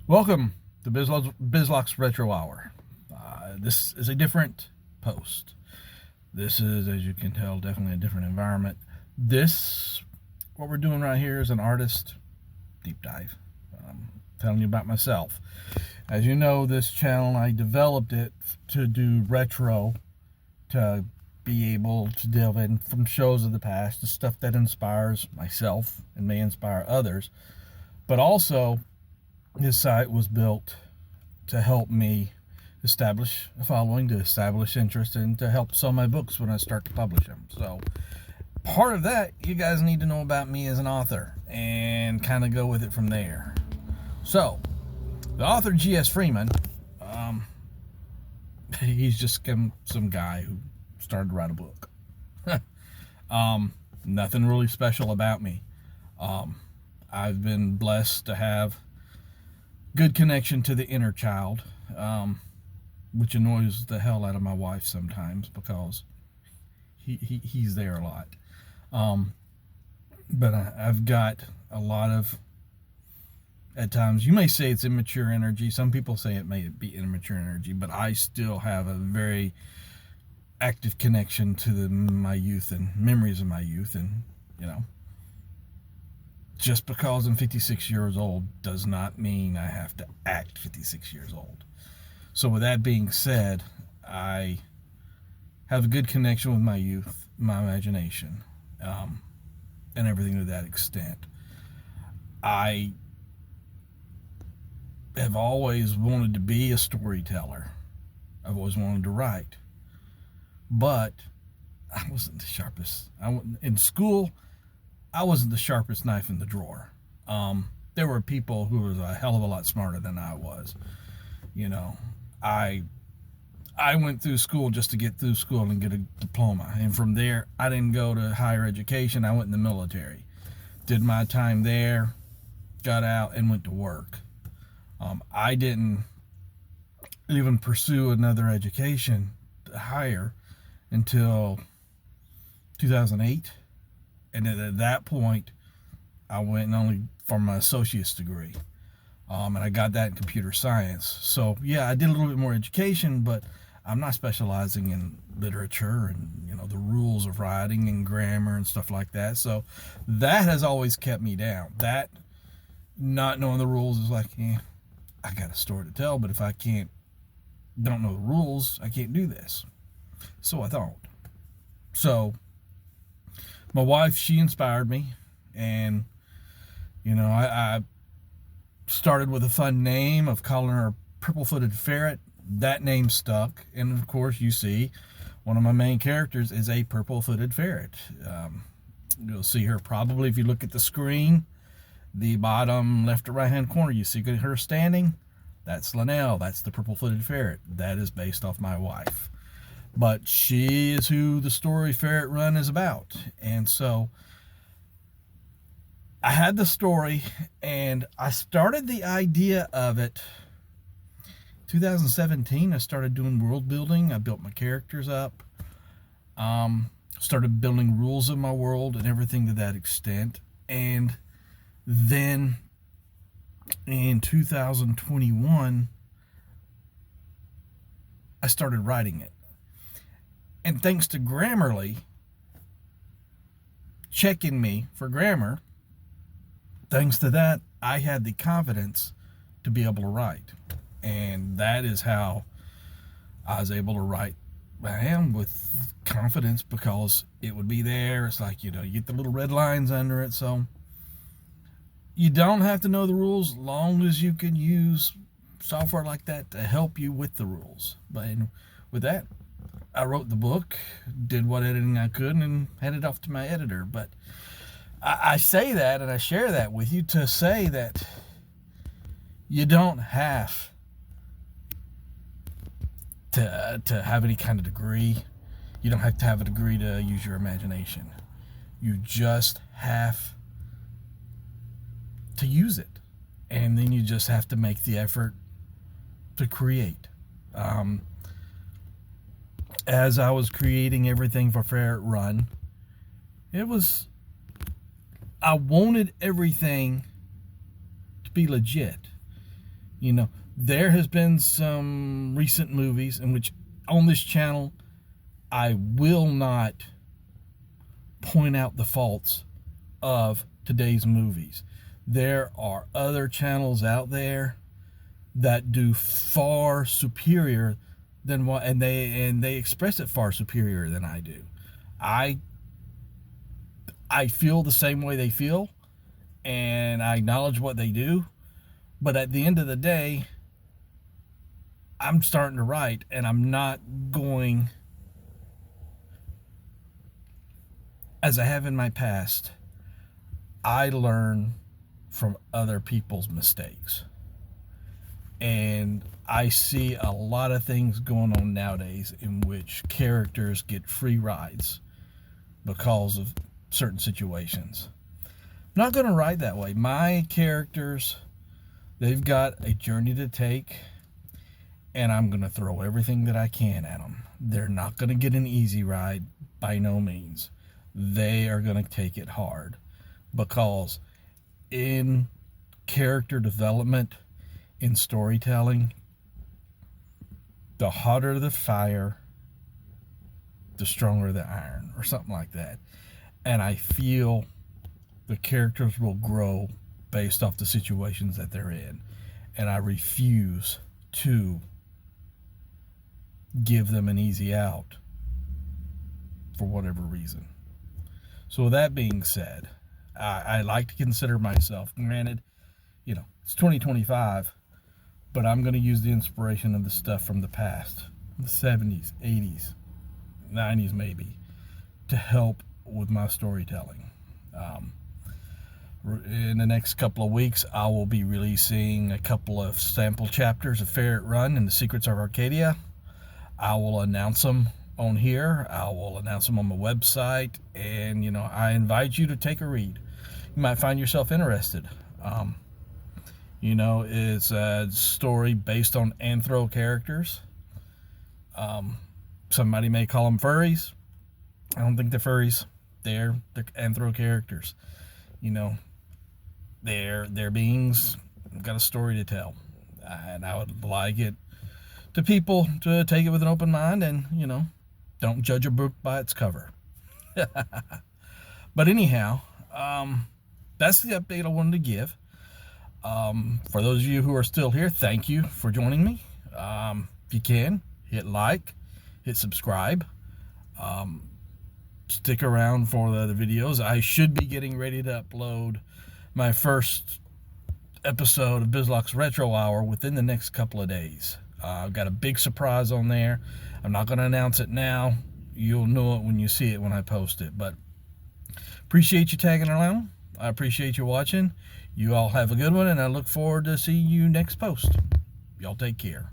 Welcome to Bizlock's Retro Hour. This is a different post. This is, as you can tell, definitely a different environment. What we're doing right here is an artist deep dive. Telling you about myself. As you know, this channel, I developed it to do retro, to be able to delve in from shows of the past, the stuff that inspires myself and may inspire others, but also this site was built to help me establish a following, to establish interest, and to help sell my books when I start to publish them. So part of that, you guys need to know about me as an author and kind of go with it from there. So the author G.S. Freeman, he's just some guy who started to write a book. Nothing really special about me. I've been blessed to have good connection to the inner child, which annoys the hell out of my wife sometimes because he's there a lot. But I've got a lot of, at times, you may say it's immature energy. Some people say it may be immature energy, but I still have a very active connection to my youth and memories of my youth. And, just because I'm 56 years old does not mean I have to act 56 years old. So with that being said, I have a good connection with my youth, my imagination, and everything to that extent. I have always wanted to be a storyteller. I've always wanted to write. But I wasn't the sharpest. In school, I wasn't the sharpest knife in the drawer. There were people who were a hell of a lot smarter than I was. I went through school just to get through school and get a diploma. And from there, I didn't go to higher education. I went in the military. Did my time there, got out, and went to work. I didn't even pursue another education higher until 2008. And at that point, I went only for my associate's degree. And I got that in computer science. So, yeah, I did a little bit more education, but I'm not specializing in literature and, the rules of writing and grammar and stuff like that. So that has always kept me down. That, not knowing the rules is like, I got a story to tell, but if I don't know the rules, I can't do this. So I thought. So my wife, she inspired me, and I started with a fun name of calling her Purple-Footed Ferret. That name stuck, and of course you see one of my main characters is a purple-footed ferret. You'll see her probably if you look at the screen, the bottom left or right hand corner, you see her standing. That's Linnell. That's the purple-footed ferret. That is based off my wife. But she is who the story Ferret Run is about. And so I had the story, and I started the idea of it 2017. I started doing world building. I built my characters up. Started building rules of my world and everything to that extent. And then in 2021, I started writing it. And thanks to Grammarly checking me for grammar, thanks to that, I had the confidence to be able to write. And that is how I was able to write I am with confidence, because it would be there. It's like, you get the little red lines under it. So you don't have to know the rules, long as you can use software like that to help you with the rules. But with that, I wrote the book, did what editing I could, and handed it off to my editor. But I say that, and I share that with you to say that you don't have to have any kind of degree. You don't have to have a degree to use your imagination. You just have to use it. And then you just have to make the effort to create. As I was creating everything for Ferret Run, I wanted everything to be legit. You know, there has been some recent movies in which on this channel I will not point out the faults of today's movies. There are other channels out there that do far superior than what, and they express it far superior than I do. I feel the same way they feel, and I acknowledge what they do, but at the end of the day, I'm starting to write, and I'm not going, as I have in my past, I learn from other people's mistakes. And I see a lot of things going on nowadays in which characters get free rides because of certain situations. I'm not going to write that way. My characters, they've got a journey to take, and I'm going to throw everything that I can at them. They're not going to get an easy ride by no means. They are going to take it hard, because in character development, in storytelling, the hotter the fire, the stronger the iron, or something like that. And I feel the characters will grow based off the situations that they're in. And I refuse to give them an easy out for whatever reason. So with that being said, I like to consider myself, granted, you know, it's 2025, but I'm going to use the inspiration of the stuff from the past, the 70s, 80s, 90s maybe, to help with my storytelling. In the next couple of weeks, I will be releasing a couple of sample chapters of Ferret Run and the Secrets of Arcadia. I will announce them on here. I will announce them on my website, and you know, I invite you to take a read. You might find yourself interested. You know, it's a story based on anthro characters. Somebody may call them furries. I don't think they're furries. They're anthro characters. You know, they're beings, got a story to tell, and I would like it to people to take it with an open mind, and you know, don't judge a book by its cover. But anyhow, that's the update I wanted to give. For those of you who are still here, thank you for joining me. If you can, hit like, hit subscribe. Stick around for the videos. I should be getting ready to upload my first episode of Bizlock's Retro Hour within the next couple of days. I've got a big surprise on there. I'm not going to announce it now. You'll know it when you see it when I post it. But appreciate you tagging along. I appreciate you watching. You all have a good one, and I look forward to seeing you next post. Y'all take care.